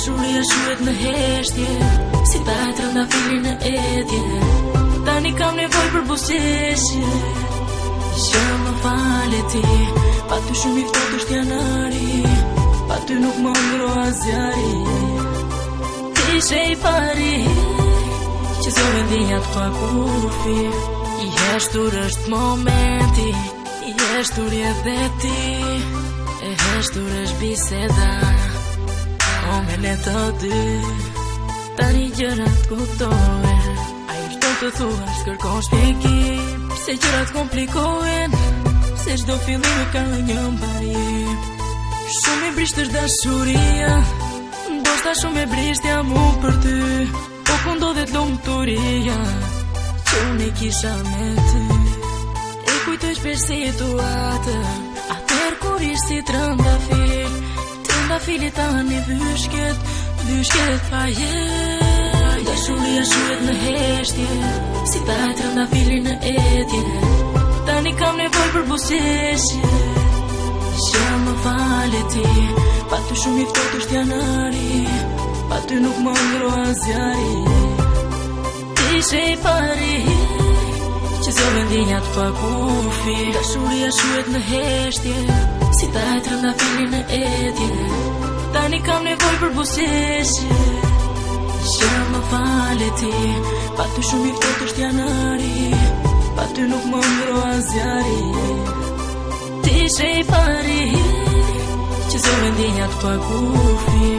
Dashuria shuhet në heshtje, si ta e trënda filin në edje. Tani kam nevoj për buzëqeshje, që më fale ti. Pa ty shumë i ftohtë është janari, pa ty nuk më ngro asgjari. Ti ishe i pari, që zë vendinjat pa kufi. I heshtur është momenti, i heshtur jetë dhe ti. E heshtur është biseda, o me ne të dy. Tani gjërat kuptohen, ajo çdo të thuash kërkon shpjegim. Se gjërat komplikohen, se çdo fillim ka një mbarim. Shumë i brisht është dashuria, ndoshta shumë e brisht jam unë për ty. Po ku ndodhet lumturia, që unë e kisha me ty. E kujtoj shpesh situatën, atëherë kur ish si trëndafil. Trëndafili tani vyshket pa jetë. Dashuria shuhet në heshtje, si ta e trëndafili në edje. Tani kam nevoj për buzëqeshje, që më fale ti. Pa ty shumë i ftohtë është janari, pa ty nuk më ngro asgjari. Ti ishe i pari, që zë vendinjat pa kufi. Dashuria shuhet në heshtje, si ta e trëndafili në edje. Tani kam nevoj për buzëqeshje, që më fale ti. Pa ty shumë i ftohtë është janari, pa ty nuk më ngro asgjari. Ti ishe i pari, që zë vendinjat pa kufi.